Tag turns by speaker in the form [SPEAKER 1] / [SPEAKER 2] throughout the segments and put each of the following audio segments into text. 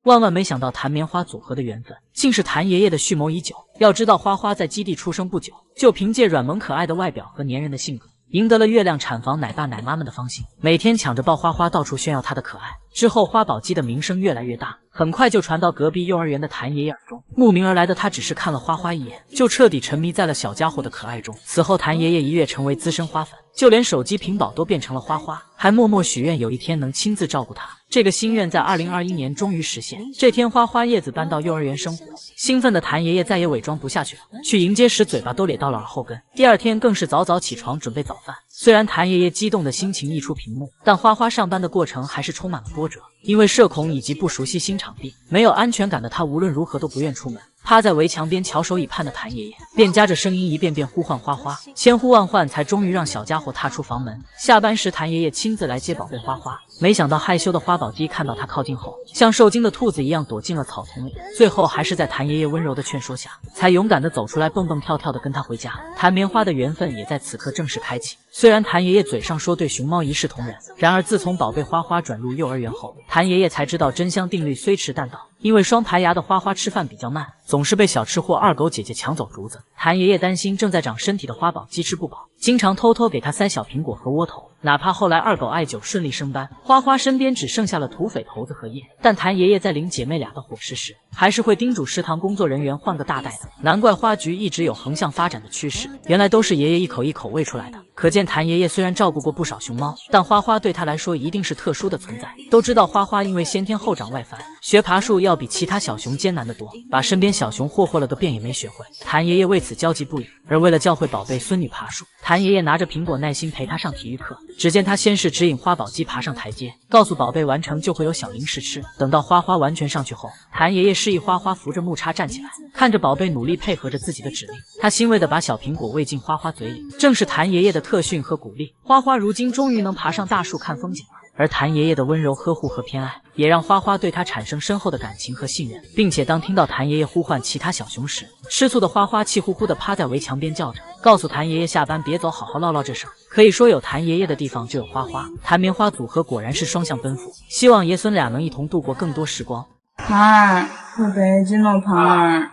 [SPEAKER 1] 万万没想到谭棉花组合的缘分，竟是谭爷爷的蓄谋已久。要知道花花在基地出生不久，就凭借软萌可爱的外表和粘人的性格，赢得了月亮产房奶爸奶妈们的芳心，每天抢着抱花花到处炫耀她的可爱。之后花宝鸡的名声越来越大，很快就传到隔壁幼儿园的谭爷爷耳中。慕名而来的他只是看了花花一眼，就彻底沉迷在了小家伙的可爱中。此后谭爷爷一跃成为资深花粉，就连手机屏保都变成了花花，还默默许愿有一天能亲自照顾她。这个心愿在2021年终于实现。这天花花叶子搬到幼儿园生活，兴奋的谭爷爷再也伪装不下去了，去迎接时嘴巴都咧到了耳后根。第二天更是早早起床准备早饭。虽然谭爷爷激动的心情溢出屏幕，但花花上班的过程还是充满了波折。因为社恐以及不熟悉新场地，没有安全感的他无论如何都不愿出门。趴在围墙边翘首以盼的谭爷爷便夹着声音一遍遍呼唤花花，千呼万唤才终于让小家伙踏出房门。下班时谭爷爷亲自来接宝贝花花，没想到害羞的花宝鸡看到他靠近后，像受惊的兔子一样躲进了草丛里，最后还是在谭爷爷温柔的劝说下，才勇敢的走出来，蹦蹦跳跳的跟他回家。谭棉花的缘分也在此刻正式开启。虽然谭爷爷嘴上说对熊猫一视同仁，然而自从宝贝花花转入幼儿园后，谭爷爷才知道真香定律虽迟但到。因为双排牙的花花吃饭比较慢，总是被小吃货二狗姐姐抢走竹子。谭爷爷担心正在长身体的花宝鸡吃不饱，经常偷偷给他塞小苹果和窝头。哪怕后来二狗爱九顺利升班，花花身边只剩下了土匪头子和叶，但谭爷爷在领姐妹俩的伙食时，还是会叮嘱食堂工作人员换个大袋的。难怪花菊一直有横向发展的趋势，原来都是爷爷一口一口喂出来的。可见谭爷爷虽然照顾过不少熊猫，但花花对他来说一定是特殊的存在。都知道花花因为先天后长外翻，学爬树要比其他小熊艰难得多，把身边小熊霍了个遍也没学会。谭爷爷为此焦急不已。而为了教会宝贝孙女爬树，谭爷爷拿着苹果耐心陪她上体育课。只见他先是指引花宝鸡爬上台阶，告诉宝贝完成就会有小零食吃。等到花花完全上去后，谭爷爷示意花花扶着木叉站起来，看着宝贝努力配合着自己的指令，他欣慰地把小苹果喂进花花嘴里。正是谭爷爷的特训和鼓励，花花如今终于能爬上大树看风景了。而谭爷爷的温柔呵护和偏爱，也让花花对他产生深厚的感情和信任，并且当听到谭爷爷呼唤其他小熊时，吃醋的花花气呼呼地趴在围墙边叫着，告诉谭爷爷下班别走，好好唠唠这事儿。可以说有谭爷爷的地方就有花花，谭棉花组合果然是双向奔赴，希望爷孙俩能一同度过更多时光。
[SPEAKER 2] 盼儿，我北京了，盼儿，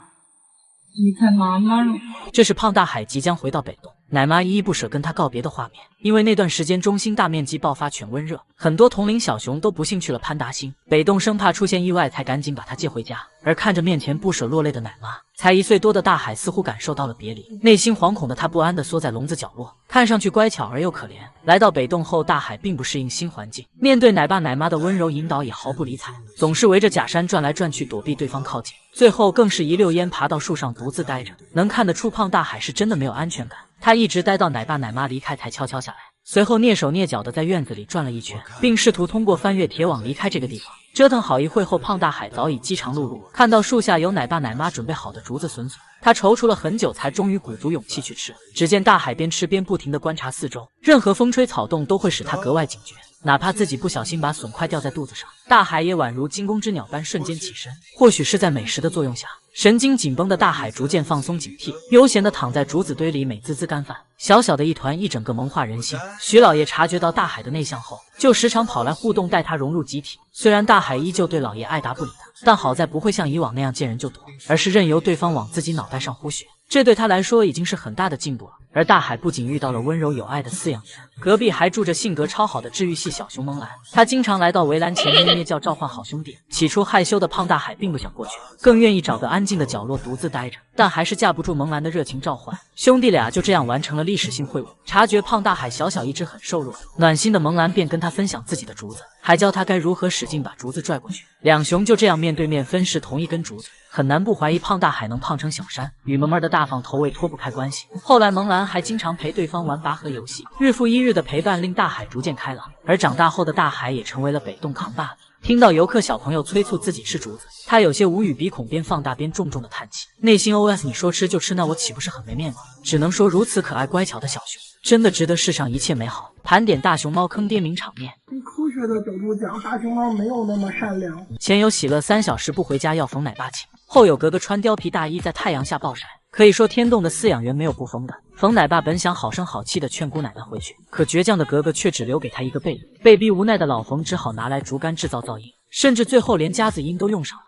[SPEAKER 2] 你看妈妈了。
[SPEAKER 1] 这是胖大海即将回到北东，奶妈依依不舍跟他告别的画面。因为那段时间中心大面积爆发犬瘟热，很多同龄小熊都不幸去了潘达星，北栋生怕出现意外才赶紧把他接回家。而看着面前不舍落泪的奶妈，才1岁多的大海似乎感受到了别离，内心惶恐的他不安地缩在笼子角落，看上去乖巧而又可怜。来到北栋后，大海并不适应新环境，面对奶爸奶妈的温柔引导也毫不理睬，总是围着假山转来转去躲避对方靠近，最后更是一溜烟爬到树上独自待着。能看得出胖大海是真的没有安全感，他一直待到奶爸奶妈离开才悄悄下来，随后蹑手蹑脚的在院子里转了一圈，并试图通过翻越铁网离开这个地方。折腾好一会后，胖大海早已饥肠辘辘，看到树下有奶爸奶妈准备好的竹子笋笋，他踌躇了很久才终于鼓足勇气去吃。只见大海边吃边不停地观察四周，任何风吹草动都会使他格外警觉，哪怕自己不小心把笋块掉在肚子上，大海也宛如惊弓之鸟般瞬间起身。或许是在美食的作用下，神经紧绷的大海逐渐放松警惕，悠闲地躺在竹子堆里美滋滋干饭，小小的一团一整个萌化人心。徐老爷察觉到大海的内向后，就时常跑来互动，带他融入集体。虽然大海依旧对老爷爱答不理的，但好在不会像以往那样见人就躲，而是任由对方往自己脑袋上呼血，这对他来说已经是很大的进步了。而大海不仅遇到了温柔有爱的饲养员，隔壁还住着性格超好的治愈系小熊萌兰。他经常来到围栏前咩咩叫召唤好兄弟。起初害羞的胖大海并不想过去，更愿意找个安静的角落独自待着，但还是架不住萌兰的热情召唤，兄弟俩就这样完成了历史性会晤。察觉胖大海小小一只很瘦弱，暖心的萌兰便跟他分享自己的竹子，还教他该如何使劲把竹子拽过去。两熊就这样面对面分食同一根竹子，很难不怀疑胖大海能胖成小山，与萌儿的大方头尾脱不开关系。后来萌兰还经常陪对方玩拔河游戏，日复一日的陪伴令大海逐渐开朗。而长大后的大海也成为了北栋扛把子。听到游客小朋友催促自己吃竹子，他有些无语，鼻孔边放大边重重的叹气，内心 OS 你说吃就吃，那我岂不是很没面子？只能说如此可爱乖巧的小熊，真的值得世上一切美好。盘点大熊猫坑爹名场面。
[SPEAKER 3] 从科学的角度讲，大熊猫没有那么善良。
[SPEAKER 1] 前有喜乐3小时不回家要缝奶爸请，后有格格穿貂皮大衣在太阳下暴晒。可以说天洞的饲养员没有不疯的。冯奶爸本想好声好气的劝姑奶奶回去，可倔强的格格却只留给他一个贝贝，被逼无奈的老冯只好拿来竹竿制造噪音。甚至最后连夹子音都用上了。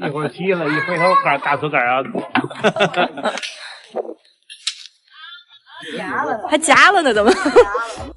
[SPEAKER 4] 一会儿急了，一回头杆大嘴杆啊！
[SPEAKER 5] 还夹了呢，怎么？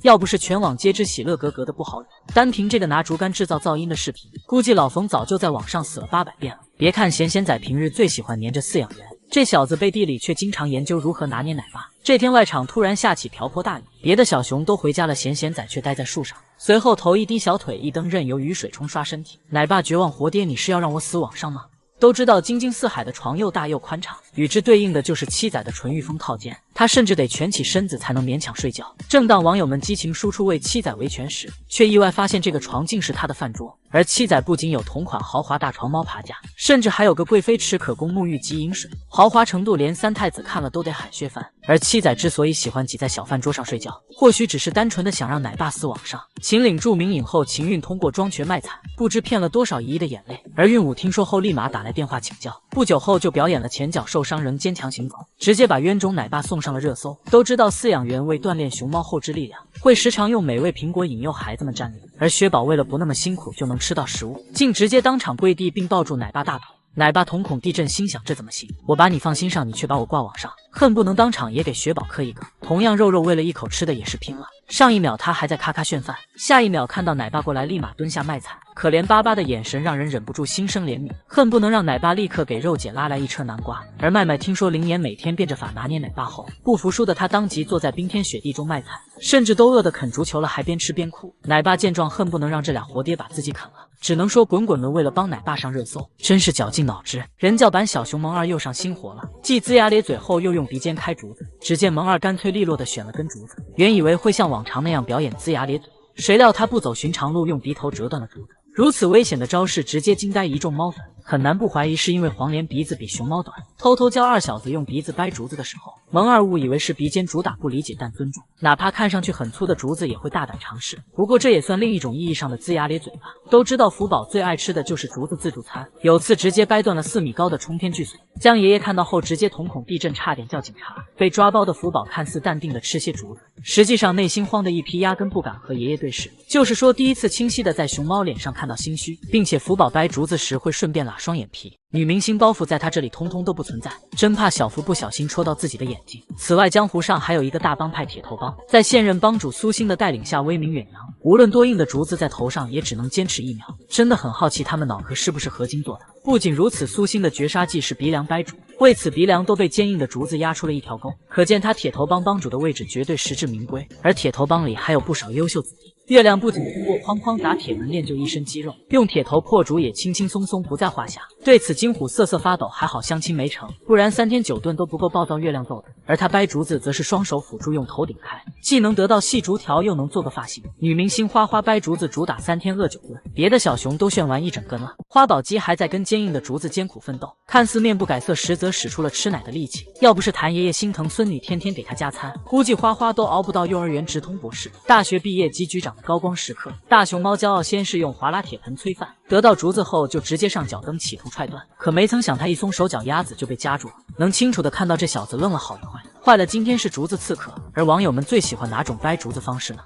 [SPEAKER 1] 要不是全网皆知喜乐格格的不好惹，单凭这个拿竹竿制造噪音的视频，估计老冯早就在网上死了800遍了。别看闲闲仔平日最喜欢黏着饲养员，这小子背地里却经常研究如何拿捏奶爸。这天外场突然下起瓢泼大雨，别的小熊都回家了，闲闲仔却待在树上。随后头一低，小腿一蹬，任由雨水冲刷身体。奶爸绝望：活爹，你是要让我死网上吗？都知道金金四海的床又大又宽敞，与之对应的就是七仔的纯欲风套间，他甚至得蜷起身子才能勉强睡觉。正当网友们激情输出为七仔维权时，却意外发现这个床竟是他的饭桌。而七仔不仅有同款豪华大床猫爬架，甚至还有个贵妃池可供沐浴及饮水，豪华程度连三太子看了都得喊削饭。而七仔之所以喜欢挤在小饭桌上睡觉，或许只是单纯的想让奶爸死网上。秦岭著名影后秦韵通过装瘸卖惨，不知骗了多少1亿的眼泪。而韵武听说后立马打来电话请教，不久后就表演了前脚受伤仍坚强行走，直接把冤种奶爸送上了热搜。都知道饲养员为锻炼熊猫后肢力量，会时常用美味苹果引诱孩子们站立，而雪宝为了不那么辛苦就能吃到食物，竟直接当场跪地并抱住奶爸大腿。奶爸瞳孔地震，心想这怎么行？我把你放心上，你却把我挂网上，恨不能当场也给雪宝磕一个。同样肉肉为了一口吃的也是拼了，上一秒他还在咔咔炫饭，下一秒看到奶爸过来立马蹲下卖惨，可怜巴巴的眼神让人忍不住心生怜悯，恨不能让奶爸立刻给肉姐拉来一车南瓜。而麦麦听说林妍每天变着法拿捏奶爸后，不服输的他当即坐在冰天雪地中卖惨，甚至都饿得啃足球了，还边吃边哭。奶爸见状恨不能让这俩活爹把自己啃了，只能说滚滚轮为了帮奶爸上热搜，真是绞尽脑汁。人教版小熊萌二又上新活了，继龇牙咧嘴后又用鼻尖开竹子，只见萌二干脆利落的选了根竹子，原以为会像往常那样表演龇牙咧嘴，谁料他不走寻常路，用鼻头折断了竹子。如此危险的招式直接惊呆一众猫粉，很难不怀疑是因为黄连鼻子比熊猫短。偷偷教二小子用鼻子掰竹子的时候，萌二误以为是鼻尖主打，不理解但尊重，哪怕看上去很粗的竹子也会大胆尝试。不过这也算另一种意义上的龇牙咧嘴吧。都知道福宝最爱吃的就是竹子自助餐，有次直接掰断了4米高的冲天巨笋，江爷爷看到后直接瞳孔地震，差点叫警察。被抓包的福宝看似淡定的吃些竹子，实际上内心慌的一批，压根不敢和爷爷对视。就是说第一次清晰的在熊猫脸上看到心虚，并且福宝掰竹子时会顺便拉双眼皮。女明星包袱在他这里通通都不存在，真怕小福不小心戳到自己的眼睛。此外，江湖上还有一个大帮派铁头帮，在现任帮主苏星的带领下威名远扬，无论多硬的竹子在头上也只能坚持1秒。真的很好奇他们脑壳是不是合金做的。不仅如此，苏星的绝杀技是鼻梁掰竹，为此鼻梁都被坚硬的竹子压出了一条沟，可见他铁头帮帮主的位置绝对实至名归。而铁头帮里还有不少优秀子弟，月亮不仅通过哐哐打铁门练就一身肌肉，用铁头破竹也轻轻松松不在话下。对此金虎瑟瑟发抖，还好相亲没成，不然3天9顿都不够暴躁月亮揍的。而他掰竹子则是双手辅助，用头顶开，既能得到细竹条，又能做个发型。女明星花花掰竹子主打3天饿9顿，别的小熊都炫完1整根了，花宝鸡还在跟坚硬的竹子艰苦奋斗，看似面不改色，实则使出了吃奶的力气。要不是谭爷爷心疼孙女，天天给他加餐，估计花花都熬不到幼儿园直通博士、大学毕业及局长的高光时刻。大熊猫骄傲先是用划拉铁盆催饭，得到竹子后就直接上脚蹬，企图踹断，可没曾想他一松手脚丫子就被夹住了。能清楚的看到这小子愣了好一会，坏了，今天是竹子刺客。而网友们最喜欢哪种掰竹子方式呢？